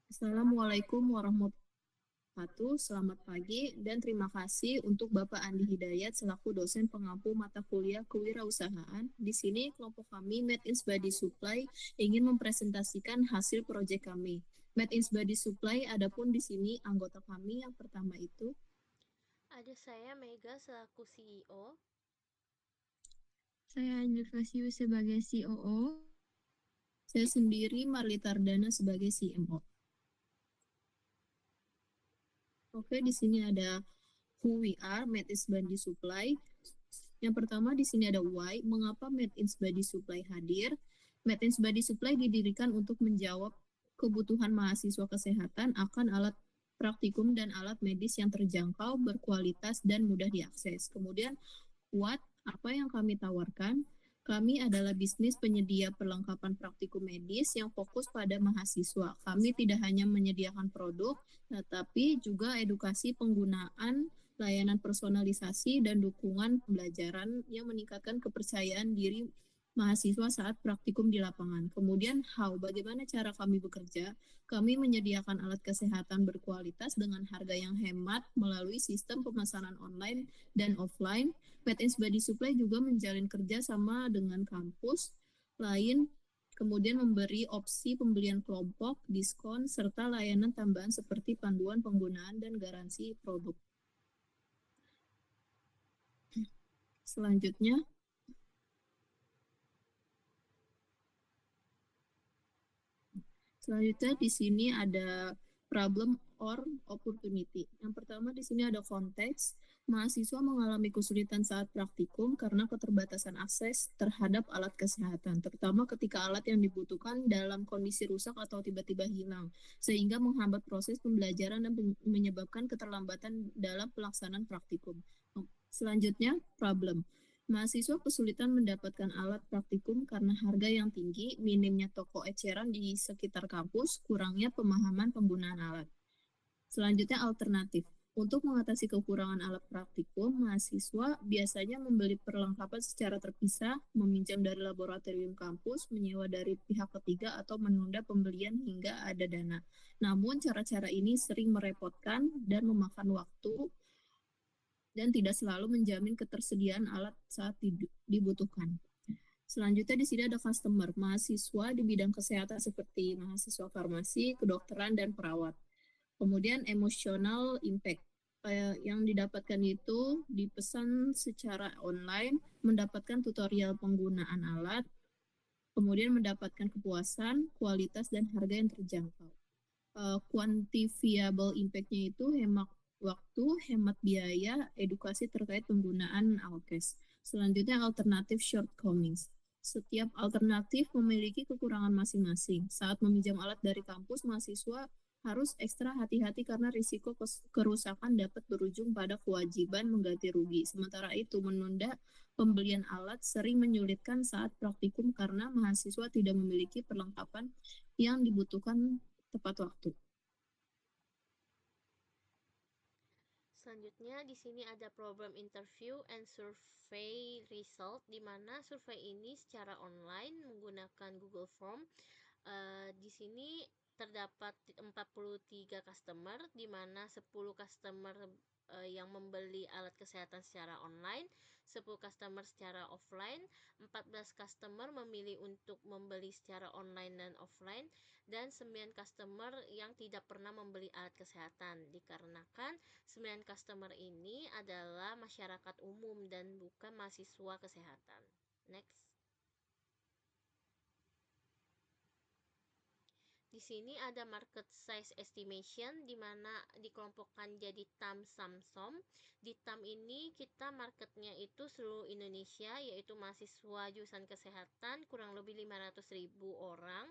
Assalamualaikum warahmatullahi wabarakatuh. Selamat pagi dan terima kasih untuk Bapak Andi Hidayat selaku dosen pengampu mata kuliah kewirausahaan. Di sini kelompok kami Made in Body Supply ingin mempresentasikan hasil proyek kami. Made in Body Supply, adapun di sini anggota kami yang pertama itu Ada saya Mega selaku CEO. Saya Anjur Fasiu sebagai COO. saya sendiri Marlita Ardana sebagai CMO. Oke, di sini ada who we are, Made in Body Supply. Yang pertama di sini ada why, mengapa Made in Body Supply hadir. Made in Body Supply didirikan untuk menjawab kebutuhan mahasiswa kesehatan akan alat praktikum dan alat medis yang terjangkau, berkualitas, dan mudah diakses. Kemudian what, apa yang kami tawarkan? Kami adalah bisnis penyedia perlengkapan praktikum medis yang fokus pada mahasiswa. Kami tidak hanya menyediakan produk, tetapi juga edukasi penggunaan, layanan personalisasi, dan dukungan pembelajaran yang meningkatkan kepercayaan diri mahasiswa saat praktikum di lapangan. Kemudian how, bagaimana cara kami bekerja? Kami menyediakan alat kesehatan berkualitas dengan harga yang hemat melalui sistem pemesanan online dan offline. Made in Body Supply juga menjalin kerjasama dengan kampus lain, kemudian memberi opsi pembelian kelompok, diskon, serta layanan tambahan seperti panduan penggunaan dan garansi produk. Selanjutnya, di sini ada problem or opportunity. Yang pertama di sini ada konteks. Mahasiswa mengalami kesulitan saat praktikum karena keterbatasan akses terhadap alat kesehatan, terutama ketika alat yang dibutuhkan dalam kondisi rusak atau tiba-tiba hilang, sehingga menghambat proses pembelajaran dan menyebabkan keterlambatan dalam pelaksanaan praktikum. Selanjutnya, problem. Mahasiswa kesulitan mendapatkan alat praktikum karena harga yang tinggi, minimnya toko eceran di sekitar kampus, kurangnya pemahaman penggunaan alat. Selanjutnya alternatif. Untuk mengatasi kekurangan alat praktikum, mahasiswa biasanya membeli perlengkapan secara terpisah, meminjam dari laboratorium kampus, menyewa dari pihak ketiga, atau menunda pembelian hingga ada dana. Namun cara-cara ini sering merepotkan dan memakan waktu dan tidak selalu menjamin ketersediaan alat saat dibutuhkan. Selanjutnya di sini ada customer, mahasiswa di bidang kesehatan seperti mahasiswa farmasi, kedokteran, dan perawat. Kemudian emotional impact, yang didapatkan itu dipesan secara online, mendapatkan tutorial penggunaan alat, kemudian mendapatkan kepuasan, kualitas, dan harga yang terjangkau. Quantifiable impact-nya itu hemat waktu, hemat biaya, edukasi terkait penggunaan alkes. Selanjutnya alternatif shortcomings. Setiap alternatif memiliki kekurangan masing-masing. Saat meminjam alat dari kampus, mahasiswa harus ekstra hati-hati karena risiko kerusakan dapat berujung pada kewajiban mengganti rugi. Sementara itu, menunda pembelian alat sering menyulitkan saat praktikum karena mahasiswa tidak memiliki perlengkapan yang dibutuhkan tepat waktu. Selanjutnya di sini ada problem interview and survey result, di mana survei ini secara online menggunakan Google Form. Di sini terdapat 43 customer, di mana 10 customer yang membeli alat kesehatan secara online, 10 customer secara offline, 14 customer memilih untuk membeli secara online dan offline, dan 9 customer yang tidak pernah membeli alat kesehatan, dikarenakan 9 customer ini adalah masyarakat umum dan bukan mahasiswa kesehatan. Next. Di sini ada market size estimation, di mana dikelompokkan jadi TAM, SAM, SOM. Di TAM ini kita marketnya itu seluruh Indonesia, yaitu mahasiswa jurusan kesehatan kurang lebih 500.000 orang.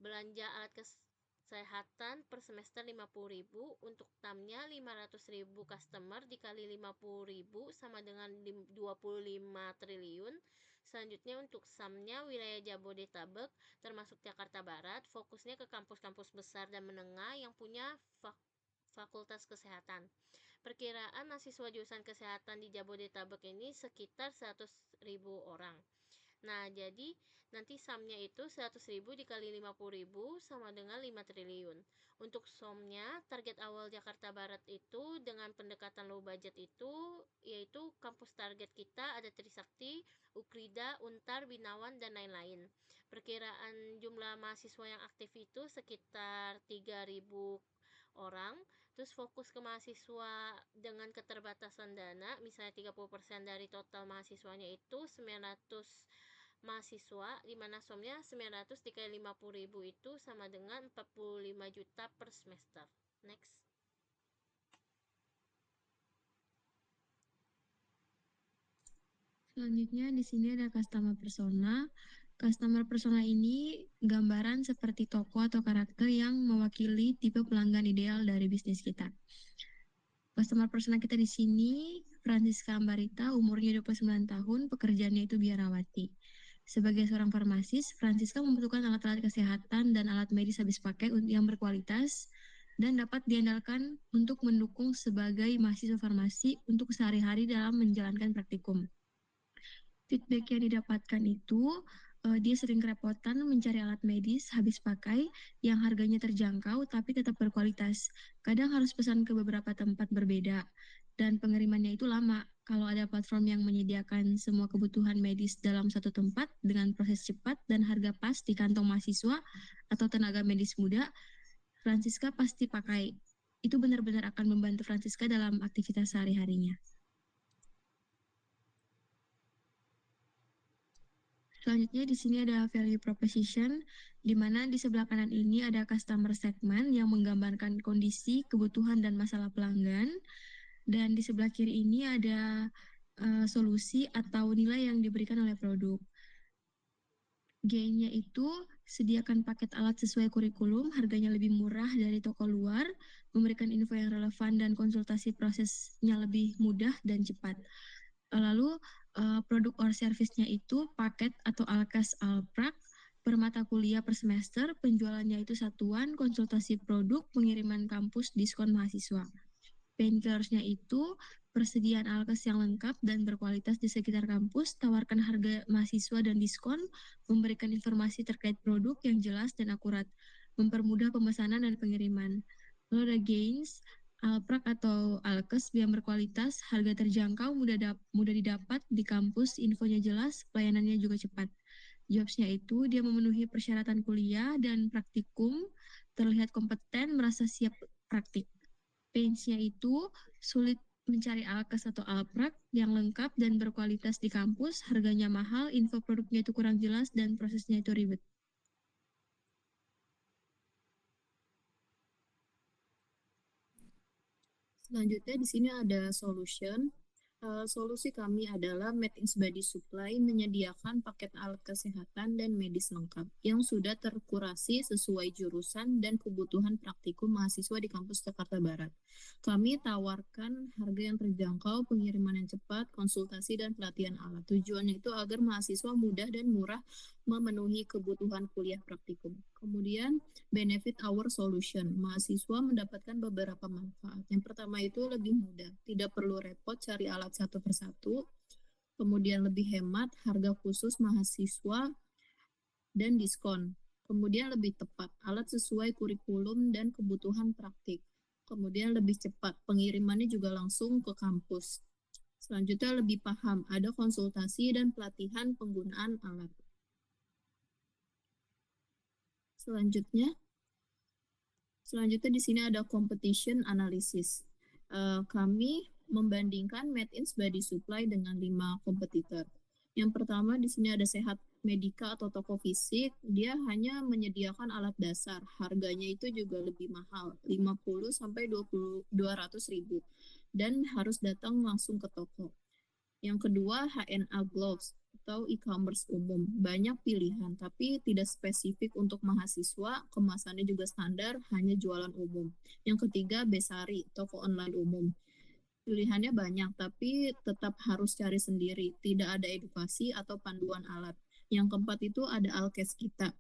Belanja alat kesehatan per semester 50.000. Untuk TAM-nya 500.000 customer dikali 50.000 sama dengan 25 triliun. Selanjutnya untuk SAM-nya wilayah Jabodetabek termasuk Jakarta Barat, fokusnya ke kampus-kampus besar dan menengah yang punya fakultas kesehatan. Perkiraan mahasiswa jurusan kesehatan di Jabodetabek ini sekitar 100.000 orang. Nah, jadi nanti sumnya itu 100.000 dikali 50.000 sama dengan 5 triliun. Untuk somnya, target awal Jakarta Barat itu dengan pendekatan low budget itu, yaitu kampus target kita ada Trisakti, Ukrida, Untar, Binawan, dan lain-lain. Perkiraan jumlah mahasiswa yang aktif itu sekitar 3.000 orang. Terus fokus ke mahasiswa dengan keterbatasan dana, misalnya 30% dari total mahasiswanya itu 900 mahasiswa, di mana somnya 900 dikali 50.000 itu sama dengan 45 juta per semester. Next. Selanjutnya di sini ada customer persona. Customer persona ini gambaran seperti tokoh atau karakter yang mewakili tipe pelanggan ideal dari bisnis kita. Customer persona kita di sini Francisca Ambarita, umurnya 29 tahun, pekerjaannya itu biarawati. Sebagai seorang farmasis, Francisca membutuhkan alat-alat kesehatan dan alat medis habis pakai yang berkualitas dan dapat diandalkan untuk mendukung sebagai mahasiswa farmasi untuk sehari-hari dalam menjalankan praktikum. Feedback yang didapatkan itu dia sering kerepotan mencari alat medis habis pakai yang harganya terjangkau tapi tetap berkualitas. Kadang harus pesan ke beberapa tempat berbeda dan pengirimannya itu lama. Kalau ada platform yang menyediakan semua kebutuhan medis dalam satu tempat dengan proses cepat dan harga pas di kantong mahasiswa atau tenaga medis muda, Francisca pasti pakai. Itu benar-benar akan membantu Francisca dalam aktivitas sehari-harinya. Selanjutnya di sini ada value proposition, di mana di sebelah kanan ini ada customer segment yang menggambarkan kondisi, kebutuhan, dan masalah pelanggan. Dan di sebelah kiri ini ada solusi atau nilai yang diberikan oleh produk. Gain-nya itu sediakan paket alat sesuai kurikulum, harganya lebih murah dari toko luar, memberikan info yang relevan dan konsultasi prosesnya lebih mudah dan cepat. Lalu produk or service-nya itu paket atau alkas alprak per mata kuliah per semester, penjualannya itu satuan, konsultasi produk, pengiriman kampus, diskon mahasiswa. Painkillers-nya itu persediaan alkes yang lengkap dan berkualitas di sekitar kampus, tawarkan harga mahasiswa dan diskon, memberikan informasi terkait produk yang jelas dan akurat, mempermudah pemesanan dan pengiriman. Lalu ada gains, alprak atau alkes yang berkualitas, harga terjangkau, mudah didapat di kampus, infonya jelas, pelayanannya juga cepat. Jobs-nya itu dia memenuhi persyaratan kuliah dan praktikum, terlihat kompeten, merasa siap praktik. Pains-nya itu sulit mencari alkes atau alprak yang lengkap dan berkualitas di kampus, harganya mahal, info produknya itu kurang jelas, dan prosesnya itu ribet. Selanjutnya di sini ada solution. Solusi kami adalah Medins Body Supply menyediakan paket alat kesehatan dan medis lengkap yang sudah terkurasi sesuai jurusan dan kebutuhan praktikum mahasiswa di kampus Jakarta Barat. Kami tawarkan harga yang terjangkau, pengiriman yang cepat, konsultasi, dan pelatihan alat. Tujuannya itu agar mahasiswa mudah dan murah memenuhi kebutuhan kuliah praktikum. Kemudian, benefit our solution. Mahasiswa mendapatkan beberapa manfaat. Yang pertama itu lebih mudah, tidak perlu repot cari alat satu persatu. Kemudian lebih hemat, harga khusus mahasiswa, dan diskon. Kemudian lebih tepat, alat sesuai kurikulum dan kebutuhan praktik. Kemudian lebih cepat, pengirimannya juga langsung ke kampus. Selanjutnya lebih paham, ada konsultasi dan pelatihan penggunaan alat. Selanjutnya di sini ada competition analysis. Kami membandingkan Medins Body Supply dengan 5 kompetitor. Yang pertama di sini ada Sehat Medika atau toko fisik, dia hanya menyediakan alat dasar. Harganya itu juga lebih mahal, 50 sampai 200 ribu. Dan harus datang langsung ke toko. Yang kedua HNA Gloves atau e-commerce umum. Banyak pilihan, tapi tidak spesifik untuk mahasiswa, kemasannya juga standar, hanya jualan umum. Yang ketiga Besari, toko online umum. Pilihannya banyak, tapi tetap harus cari sendiri, tidak ada edukasi atau panduan alat. Yang keempat itu ada Alkes Kita,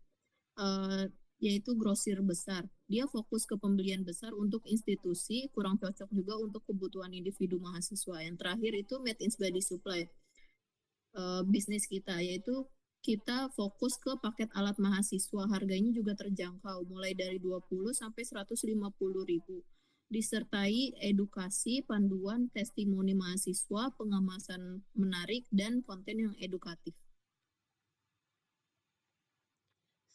yaitu grosir besar. Dia fokus ke pembelian besar untuk institusi, kurang cocok juga untuk kebutuhan individu mahasiswa. Yang terakhir itu Medins Body Supply, bisnis kita, yaitu kita fokus ke paket alat mahasiswa. Harganya juga terjangkau, mulai dari 20 sampai 150.000. Disertai edukasi, panduan, testimoni mahasiswa, pengemasan menarik, dan konten yang edukatif.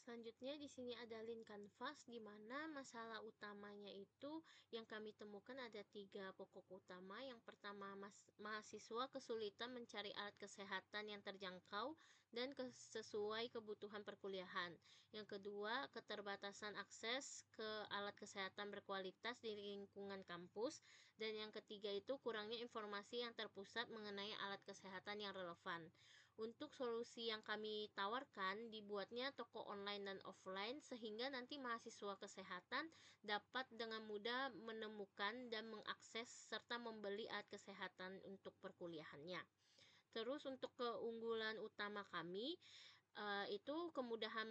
Selanjutnya di sini ada link kanvas, di mana masalah utamanya itu yang kami temukan ada 3 pokok utama. Yang pertama, mahasiswa kesulitan mencari alat kesehatan yang terjangkau dan sesuai kebutuhan perkuliahan. Yang kedua, keterbatasan akses ke alat kesehatan berkualitas di lingkungan kampus. Dan yang ketiga itu kurangnya informasi yang terpusat mengenai alat kesehatan yang relevan. Untuk solusi yang kami tawarkan, dibuatnya toko online dan offline sehingga nanti mahasiswa kesehatan dapat dengan mudah menemukan dan mengakses serta membeli alat kesehatan untuk perkuliahannya. Terus untuk keunggulan utama kami itu kemudahan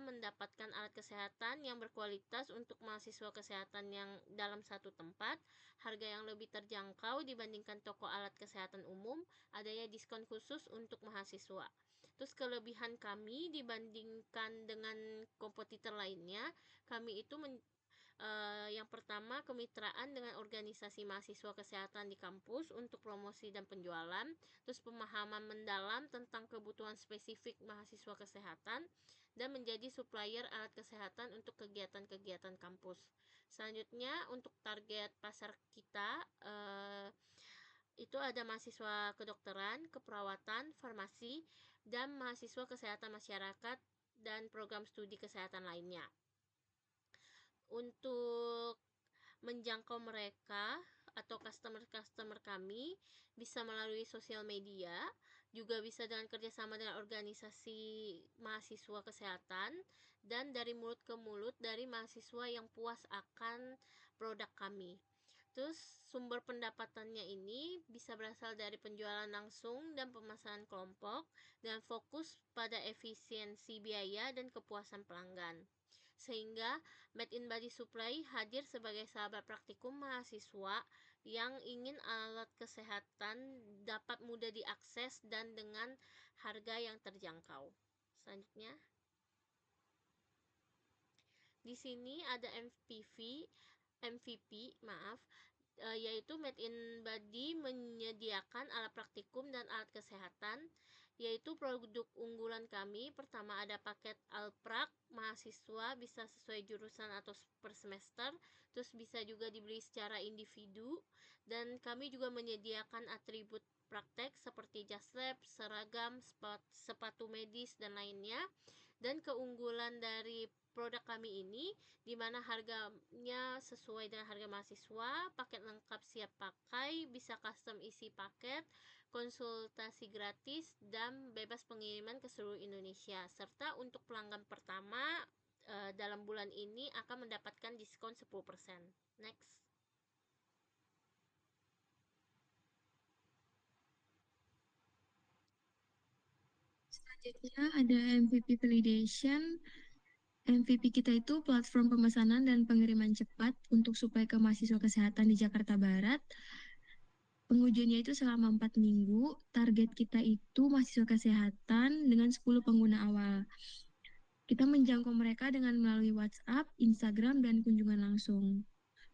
mendapatkan alat kesehatan yang berkualitas untuk mahasiswa kesehatan yang dalam satu tempat, harga yang lebih terjangkau dibandingkan toko alat kesehatan umum, adanya diskon khusus untuk mahasiswa. Terus kelebihan kami dibandingkan dengan kompetitor lainnya, kami itu yang pertama, kemitraan dengan organisasi mahasiswa kesehatan di kampus untuk promosi dan penjualan. Terus pemahaman mendalam tentang kebutuhan spesifik mahasiswa kesehatan dan menjadi supplier alat kesehatan untuk kegiatan-kegiatan kampus. Selanjutnya untuk target pasar kita itu ada mahasiswa kedokteran, keperawatan, farmasi, dan mahasiswa kesehatan masyarakat dan program studi kesehatan lainnya. Untuk menjangkau mereka atau customer kami bisa melalui sosial media, juga bisa dengan kerjasama dengan organisasi mahasiswa kesehatan, dan dari mulut ke mulut dari mahasiswa yang puas akan produk kami. Terus sumber pendapatannya ini bisa berasal dari penjualan langsung dan pemesanan kelompok dan fokus pada efisiensi biaya dan kepuasan pelanggan. Sehingga Made in Body Supply hadir sebagai sahabat praktikum mahasiswa yang ingin alat kesehatan dapat mudah diakses dan dengan harga yang terjangkau. Selanjutnya, di sini ada MVP, yaitu Made in Body menyediakan alat praktikum dan alat kesehatan, yaitu produk unggulan kami. Pertama ada paket Alprak, mahasiswa bisa sesuai jurusan atau per semester, terus bisa juga dibeli secara individu, dan kami juga menyediakan atribut praktek seperti jas lab, seragam, sepatu medis, dan lainnya. Dan keunggulan dari produk kami ini di mana harganya sesuai dengan harga mahasiswa, paket lengkap siap pakai, bisa custom isi paket, konsultasi gratis, dan bebas pengiriman ke seluruh Indonesia. Serta untuk pelanggan pertama dalam bulan ini akan mendapatkan diskon 10%. Next. Selanjutnya ada MVP Validation. MVP kita itu platform pemesanan dan pengiriman cepat untuk suplai ke mahasiswa kesehatan di Jakarta Barat. Pengujiannya itu selama 4 minggu. Target kita itu mahasiswa kesehatan dengan 10 pengguna awal. Kita menjangkau mereka dengan melalui WhatsApp, Instagram, dan kunjungan langsung.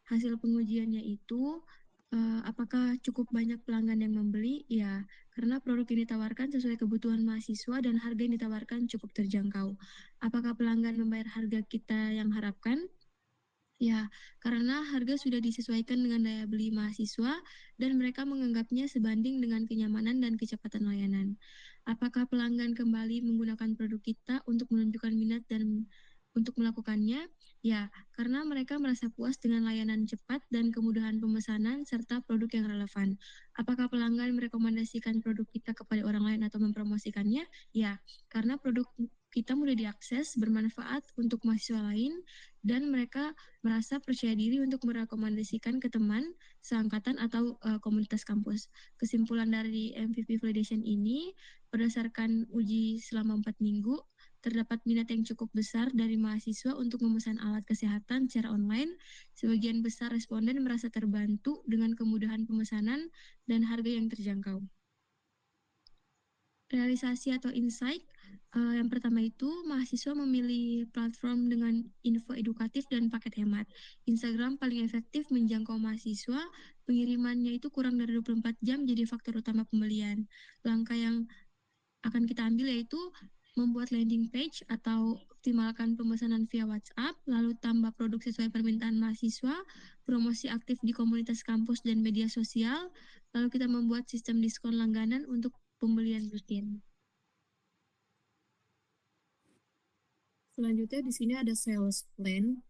Hasil pengujiannya itu apakah cukup banyak pelanggan yang membeli? Ya, karena produk yang ditawarkan sesuai kebutuhan mahasiswa dan harga yang ditawarkan cukup terjangkau. Apakah pelanggan membayar harga kita yang harapkan? Ya, karena harga sudah disesuaikan dengan daya beli mahasiswa dan mereka menganggapnya sebanding dengan kenyamanan dan kecepatan layanan. Apakah pelanggan kembali menggunakan produk kita untuk menunjukkan minat dan untuk melakukannya? Ya, karena mereka merasa puas dengan layanan cepat dan kemudahan pemesanan serta produk yang relevan. Apakah pelanggan merekomendasikan produk kita kepada orang lain atau mempromosikannya? Ya, karena produk kita mudah diakses, bermanfaat untuk mahasiswa lain, dan mereka merasa percaya diri untuk merekomendasikan ke teman, seangkatan, atau komunitas kampus. Kesimpulan dari MVP Validation ini, berdasarkan uji selama 4 minggu, terdapat minat yang cukup besar dari mahasiswa untuk memesan alat kesehatan secara online. Sebagian besar responden merasa terbantu dengan kemudahan pemesanan dan harga yang terjangkau. realisasi atau insight. Yang pertama itu mahasiswa memilih platform dengan info edukatif dan paket hemat. Instagram paling efektif menjangkau mahasiswa, pengirimannya itu kurang dari 24 jam jadi faktor utama pembelian. Langkah yang akan kita ambil yaitu membuat landing page atau optimalkan pemesanan via WhatsApp, lalu tambah produk sesuai permintaan mahasiswa, promosi aktif di komunitas kampus dan media sosial, lalu kita membuat sistem diskon langganan untuk pembelian rutin. Selanjutnya di sini ada sales plan.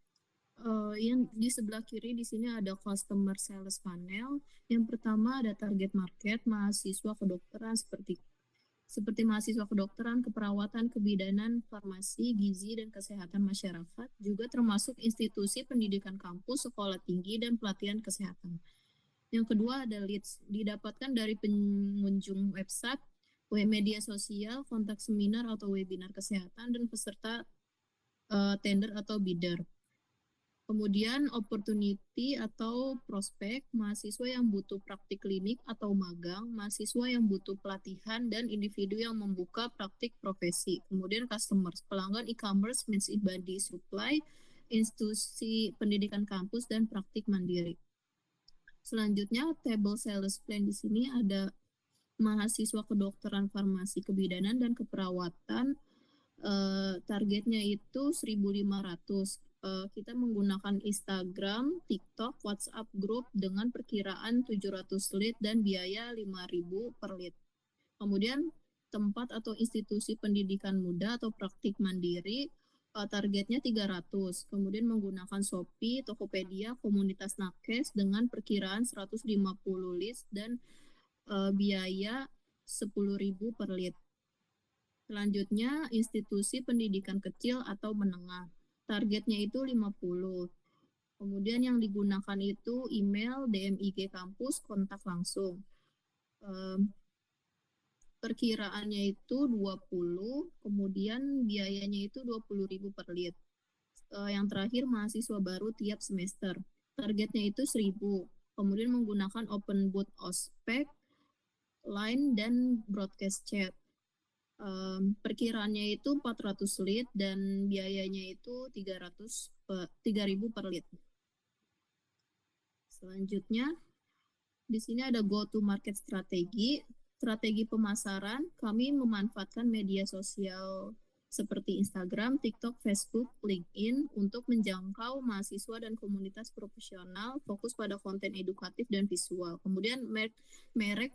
Yang di sebelah kiri di sini ada customer sales panel. Yang pertama ada target market mahasiswa kedokteran seperti mahasiswa kedokteran, keperawatan, kebidanan, farmasi, gizi, dan kesehatan masyarakat, juga termasuk institusi pendidikan kampus, sekolah tinggi, dan pelatihan kesehatan. Yang kedua ada leads, didapatkan dari pengunjung website, media sosial, kontak seminar atau webinar kesehatan, dan peserta tender atau bidder. Kemudian opportunity atau prospek, mahasiswa yang butuh praktik klinik atau magang, mahasiswa yang butuh pelatihan, dan individu yang membuka praktik profesi. Kemudian customers, pelanggan e-commerce, means body supply, institusi pendidikan kampus, dan praktik mandiri. Selanjutnya, table sales plan di sini ada mahasiswa kedokteran, farmasi, kebidanan, dan keperawatan. Targetnya itu 1.500. Kita menggunakan Instagram, TikTok, WhatsApp group dengan perkiraan 700 lead dan biaya 5.000 per lead. Kemudian tempat atau institusi pendidikan muda atau praktik mandiri, targetnya 300. Kemudian menggunakan Shopee, Tokopedia, komunitas nakes dengan perkiraan 150 list dan biaya 10.000 per lead. Selanjutnya, institusi pendidikan kecil atau menengah. Targetnya itu 50. Kemudian yang digunakan itu email, DM IG kampus, kontak langsung. Perkiraannya itu 20, kemudian biayanya itu 20.000 per lead. Yang terakhir, mahasiswa baru tiap semester. Targetnya itu 1.000. Kemudian menggunakan open booth ospek, line, dan broadcast chat. Perkiraannya itu 400 lead dan biayanya itu 3.000 per lead. Selanjutnya, di sini ada go to market strategi pemasaran. Kami memanfaatkan media sosial seperti Instagram, TikTok, Facebook, LinkedIn untuk menjangkau mahasiswa dan komunitas profesional, fokus pada konten edukatif dan visual. Kemudian merek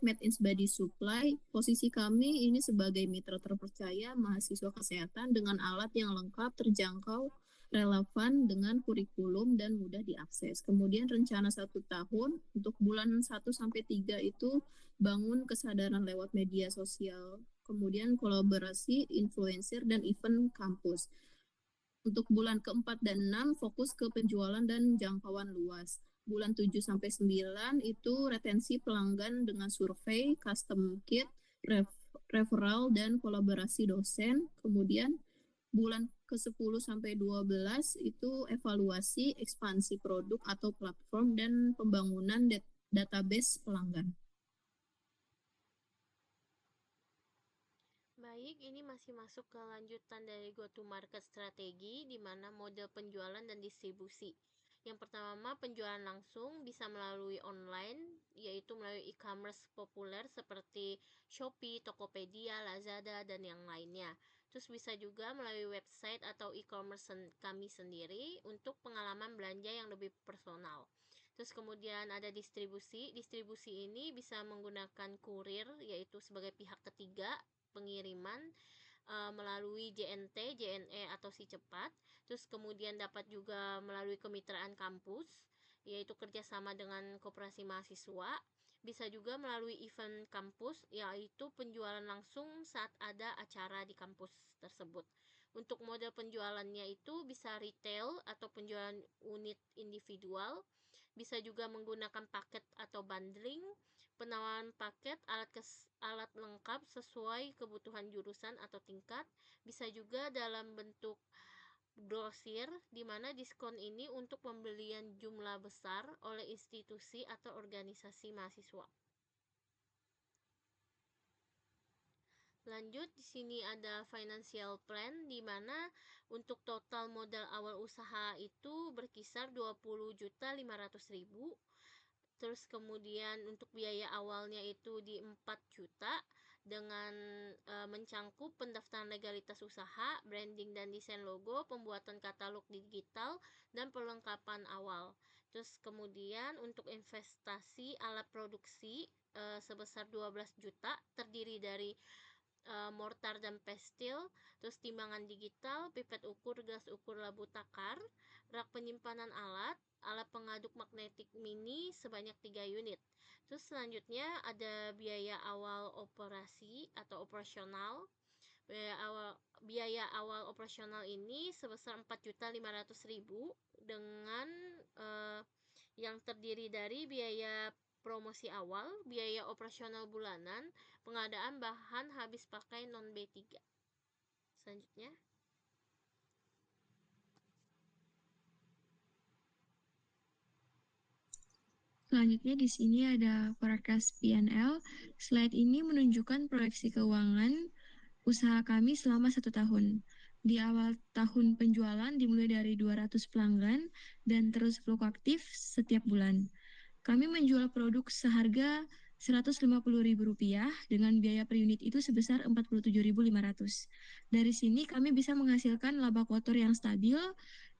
Made in Body Supply, posisi kami ini sebagai mitra terpercaya mahasiswa kesehatan dengan alat yang lengkap, terjangkau, relevan dengan kurikulum dan mudah diakses. Kemudian rencana 1 tahun untuk bulan 1 sampai 3 itu bangun kesadaran lewat media sosial. Kemudian kolaborasi influencer dan event kampus. Untuk bulan keempat dan 6 fokus ke penjualan dan jangkauan luas. Bulan 7 sampai 9 itu retensi pelanggan dengan survei, custom kit, referral, dan kolaborasi dosen. Kemudian bulan ke-10 sampai 12 itu evaluasi, ekspansi produk atau platform, dan pembangunan database pelanggan. Baik, ini masih masuk ke lanjutan dari go-to-market strategi, di mana model penjualan dan distribusi. Yang pertama, penjualan langsung bisa melalui online, yaitu melalui e-commerce populer seperti Shopee, Tokopedia, Lazada, dan yang lainnya. Terus bisa juga melalui website atau e-commerce kami sendiri untuk pengalaman belanja yang lebih personal. Terus kemudian ada distribusi. Distribusi ini bisa menggunakan kurir, yaitu sebagai pihak ketiga pengiriman melalui JNT, JNE atau Si Cepat. Terus kemudian dapat juga melalui kemitraan kampus, yaitu kerjasama dengan koperasi mahasiswa. Bisa juga melalui event kampus, yaitu penjualan langsung saat ada acara di kampus tersebut. Untuk model penjualannya itu bisa retail atau penjualan unit individual, bisa juga menggunakan paket atau bundling, penawaran paket alat lengkap sesuai kebutuhan jurusan atau tingkat, bisa juga dalam bentuk grosir, di mana diskon ini untuk pembelian jumlah besar oleh institusi atau organisasi mahasiswa. Lanjut, di sini ada financial plan, di mana untuk total modal awal usaha itu berkisar 20.500.000. Terus kemudian untuk biaya awalnya itu di 4 juta dengan mencangkup pendaftaran legalitas usaha, branding dan desain logo, pembuatan katalog digital, dan perlengkapan awal. Terus kemudian untuk investasi alat produksi sebesar 12 juta terdiri dari mortar dan pestil, terus timbangan digital, pipet ukur, gelas ukur, labu takar, rak penyimpanan alat, alat pengaduk magnetik mini sebanyak 3 unit. Terus selanjutnya ada biaya awal operasi atau operasional. Biaya awal operasional ini sebesar 4.500.000 dengan yang terdiri dari biaya promosi awal, biaya operasional bulanan, pengadaan bahan habis pakai non B3. Selanjutnya, Selanjutnya di sini ada forecast P&L. Slide ini menunjukkan proyeksi keuangan usaha kami selama 1 tahun. Di awal tahun penjualan dimulai dari 200 pelanggan dan terus fluktuatif setiap bulan. Kami menjual produk seharga Rp150.000 dengan biaya per unit itu sebesar Rp47.500. Dari sini kami bisa menghasilkan laba kotor yang stabil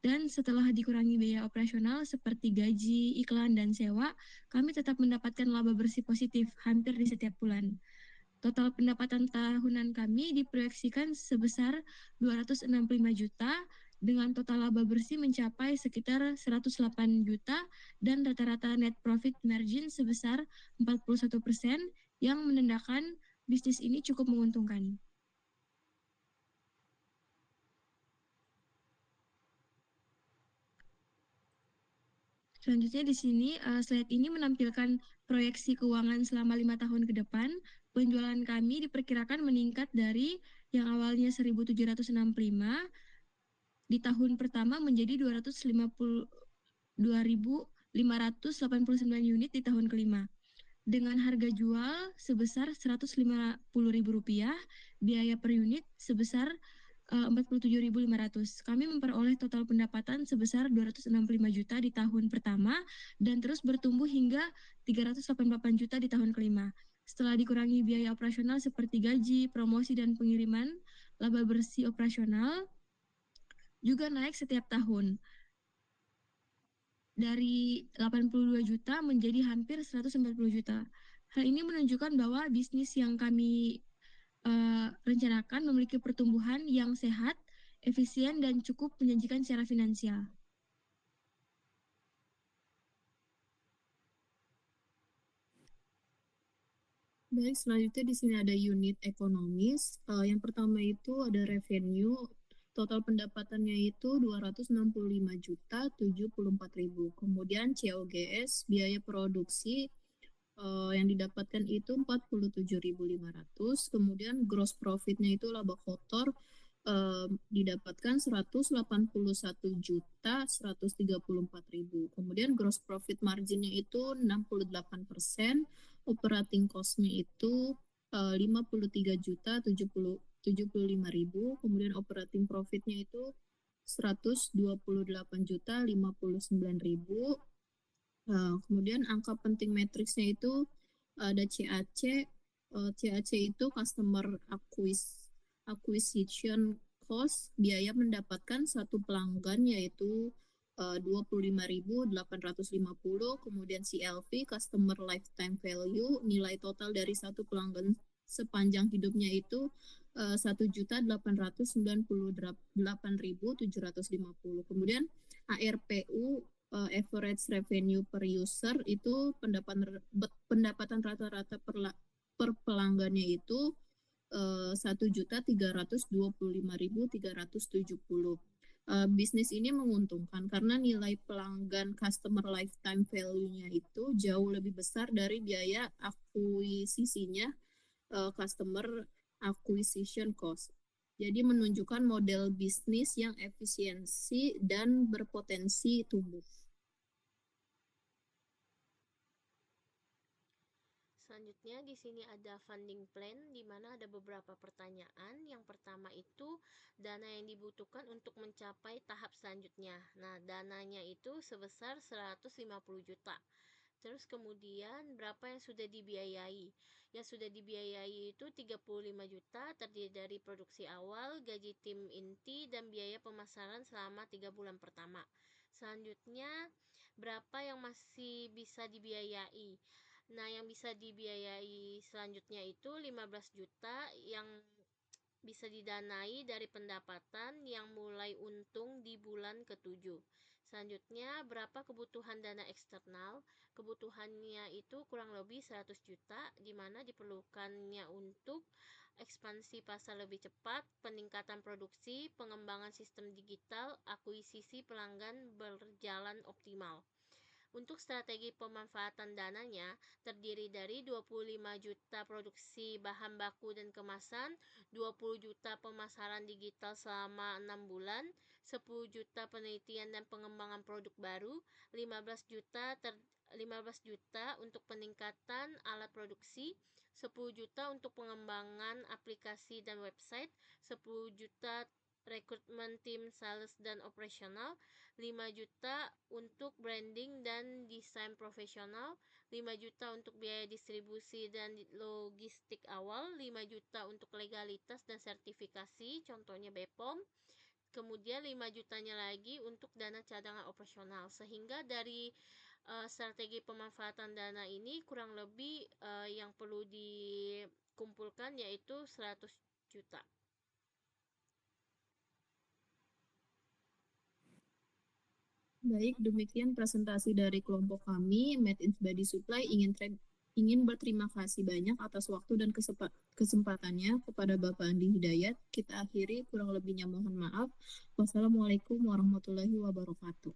dan setelah dikurangi biaya operasional seperti gaji, iklan, dan sewa, kami tetap mendapatkan laba bersih positif hampir di setiap bulan. Total pendapatan tahunan kami diproyeksikan sebesar 265 juta dengan total laba bersih mencapai sekitar 108 juta dan rata-rata net profit margin sebesar 41% yang menandakan bisnis ini cukup menguntungkan. Selanjutnya di sini slide ini menampilkan proyeksi keuangan selama 5 tahun ke depan. Penjualan kami diperkirakan meningkat dari yang awalnya 1.765 di tahun pertama menjadi 2.589 unit di tahun kelima. Dengan harga jual sebesar Rp150.000, biaya per unit sebesar Rp47.500. Kami memperoleh total pendapatan sebesar 265 juta di tahun pertama dan terus bertumbuh hingga 388 juta di tahun kelima. Setelah dikurangi biaya operasional seperti gaji, promosi, dan pengiriman, laba bersih operasional juga naik setiap tahun dari 82 juta menjadi hampir 140 juta. Hal ini menunjukkan bahwa bisnis yang kami rencanakan memiliki pertumbuhan yang sehat, efisien, dan cukup menjanjikan secara finansial. Baik, selanjutnya di sini ada unit ekonomis. Yang pertama itu ada revenue. Total pendapatannya itu 265.074.000. Kemudian COGS, biaya produksi yang didapatkan itu 47.500. Kemudian gross profitnya itu laba kotor didapatkan 181.134.000. Kemudian gross profit marginnya itu 68%, operating cost-nya itu 53.075.000. Kemudian operating profit-nya itu 128.059.000. Kemudian angka penting matriksnya itu ada CAC. CAC itu customer acquisition cost, biaya mendapatkan satu pelanggan yaitu 25.850. Kemudian CLV, customer lifetime value, nilai total dari satu pelanggan sepanjang hidupnya itu 1.898.750. Kemudian ARPU, average revenue per user, itu pendapatan rata-rata per pelanggannya itu 1.325.370. Bisnis ini menguntungkan karena nilai pelanggan customer lifetime value-nya itu jauh lebih besar dari biaya akuisisinya, customer acquisition cost. Jadi menunjukkan model bisnis yang efisiensi dan berpotensi tumbuh. Selanjutnya di sini ada funding plan di mana ada beberapa pertanyaan. Yang pertama itu dana yang dibutuhkan untuk mencapai tahap selanjutnya. Nah, dananya itu sebesar 150 juta. Terus kemudian berapa yang sudah dibiayai? Yang sudah dibiayai itu 35 juta, terdiri dari produksi awal, gaji tim inti, dan biaya pemasaran selama 3 bulan pertama. Selanjutnya, berapa yang masih bisa dibiayai? Nah, yang bisa dibiayai selanjutnya itu 15 juta yang bisa didanai dari pendapatan yang mulai untung di bulan ke-7. Selanjutnya, berapa kebutuhan dana eksternal? Kebutuhannya itu kurang lebih 100 juta, di mana diperlukannya untuk ekspansi pasar lebih cepat, peningkatan produksi, pengembangan sistem digital, akuisisi pelanggan berjalan optimal. Untuk strategi pemanfaatan dananya terdiri dari 25 juta produksi bahan baku dan kemasan, 20 juta pemasaran digital selama 6 bulan, 10 juta penelitian dan pengembangan produk baru, 15 juta untuk peningkatan alat produksi, 10 juta untuk pengembangan aplikasi dan website, 10 juta rekrutmen tim sales dan operasional, 5 juta untuk branding dan desain profesional, 5 juta untuk biaya distribusi dan logistik awal, 5 juta untuk legalitas dan sertifikasi, contohnya BPOM, kemudian 5 jutanya lagi untuk dana cadangan operasional. Sehingga dari strategi pemanfaatan dana ini kurang lebih yang perlu dikumpulkan yaitu 100 juta. Baik, demikian presentasi dari kelompok kami, Made in Body Supply ingin berterima kasih banyak atas waktu dan kesempatannya kepada Bapak Andi Hidayat. Kita akhiri, kurang lebihnya mohon maaf. Wassalamualaikum warahmatullahi wabarakatuh.